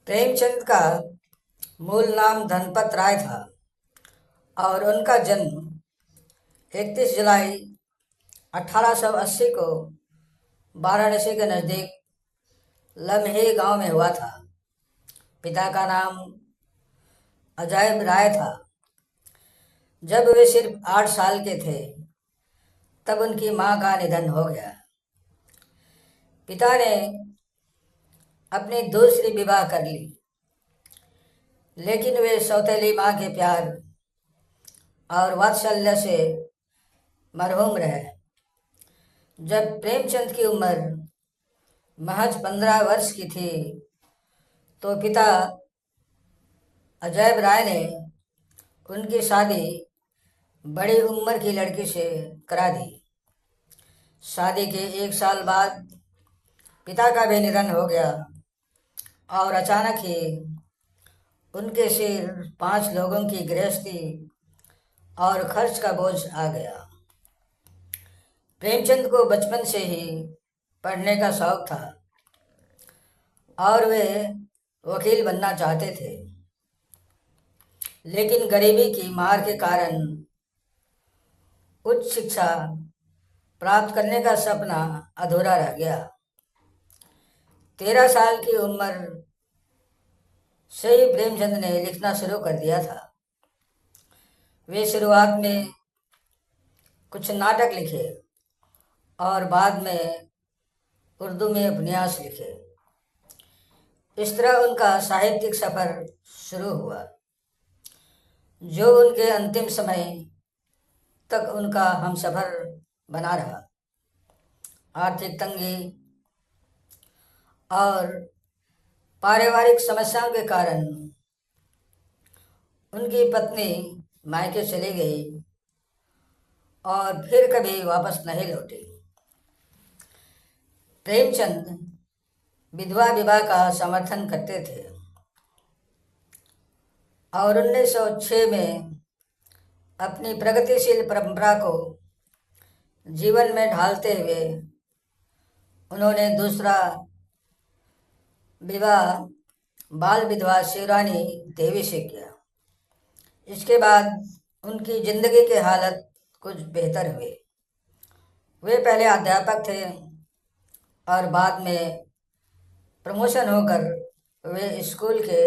प्रेमचंद का मूल नाम धनपत राय था और उनका जन्म 31 जुलाई 1880 को वाराणसी के नज़दीक लम्हे गांव में हुआ था। पिता का नाम अजैब राय था। जब वे सिर्फ 8 साल के थे तब उनकी मां का निधन हो गया। पिता ने अपनी दूसरी विवाह कर ली, लेकिन वे सौतेली मां के प्यार और वात्सल्य से मरहूम रहे। जब प्रेमचंद की उम्र महज 15 वर्ष की थी तो पिता अजैब राय ने उनकी शादी बड़ी उम्र की लड़की से करा दी। शादी के 1 साल बाद पिता का भी निधन हो गया और अचानक ही उनके सिर 5 लोगों की गृहस्थी और खर्च का बोझ आ गया। प्रेमचंद को बचपन से ही पढ़ने का शौक था और वे वकील बनना चाहते थे, लेकिन गरीबी की मार के कारण उच्च शिक्षा प्राप्त करने का सपना अधूरा रह गया। 13 साल की उम्र से ही प्रेमचंद ने लिखना शुरू कर दिया था। वे शुरुआत में कुछ नाटक लिखे और बाद में उर्दू में उपन्यास लिखे। इस तरह उनका साहित्यिक सफ़र शुरू हुआ, जो उनके अंतिम समय तक उनका हमसफ़र बना रहा। आर्थिक तंगी और पारिवारिक समस्याओं के कारण उनकी पत्नी मायके चली गई और फिर कभी वापस नहीं लौटी। प्रेमचंद विधवा विवाह का समर्थन करते थे और 1906 में अपनी प्रगतिशील परंपरा को जीवन में ढालते हुए उन्होंने दूसरा विवाह बाल विधवा शिवरानी देवी से किया। इसके बाद उनकी जिंदगी के हालत कुछ बेहतर हुए। वे पहले अध्यापक थे और बाद में प्रमोशन होकर वे स्कूल के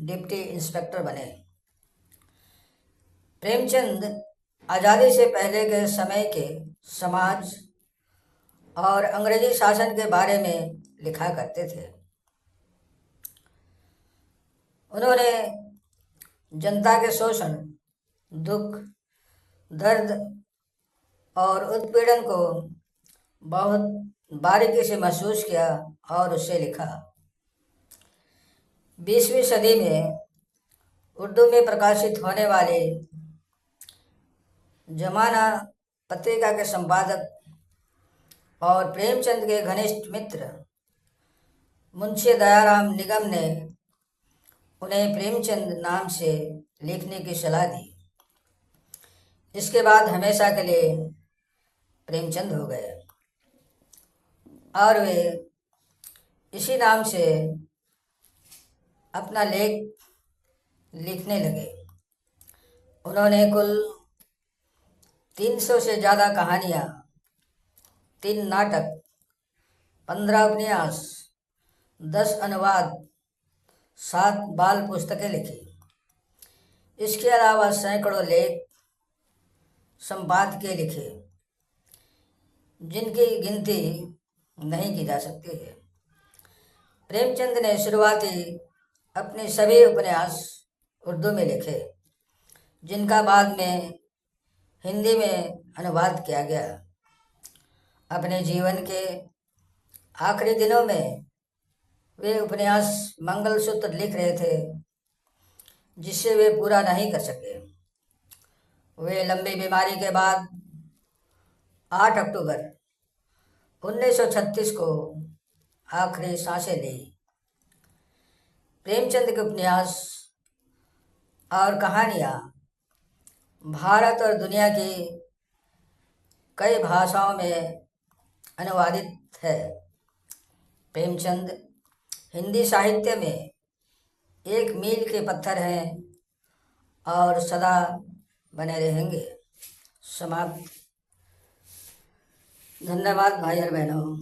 डिप्टी इंस्पेक्टर बने। प्रेमचंद आज़ादी से पहले के समय के समाज और अंग्रेजी शासन के बारे में लिखा करते थे। उन्होंने जनता के शोषण, दुख, दर्द और उत्पीड़न को बहुत बारीकी से महसूस किया और उससे लिखा। 20वीं सदी में उर्दू में प्रकाशित होने वाले जमाना पत्रिका के संपादक और प्रेमचंद के घनिष्ठ मित्र मुंशी दयाराम निगम ने उन्हें प्रेमचंद नाम से लिखने की सलाह दी। इसके बाद हमेशा के लिए प्रेमचंद हो गए और वे इसी नाम से अपना लेख लिखने लगे। उन्होंने कुल 300 से ज़्यादा कहानियाँ, 3 नाटक, 15 उपन्यास, 10 अनुवाद, 7 बाल पुस्तकें लिखी। इसके अलावा सैकड़ों लेख संपादकीय लिखे, जिनकी गिनती नहीं की जा सकती है। प्रेमचंद ने शुरुआती अपने सभी उपन्यास उर्दू में लिखे, जिनका बाद में हिंदी में अनुवाद किया गया। अपने जीवन के आखिरी दिनों में वे उपन्यास मंगलसूत्र लिख रहे थे, जिसे वे पूरा नहीं कर सके। वे लंबी बीमारी के बाद 8 अक्टूबर 1936 को आखिरी सांसें ली। प्रेमचंद के उपन्यास और कहानियाँ भारत और दुनिया की कई भाषाओं में अनुवादित है। प्रेमचंद हिंदी साहित्य में एक मील के पत्थर हैं और सदा बने रहेंगे। समाप्त। धन्यवाद भाई और बहनों।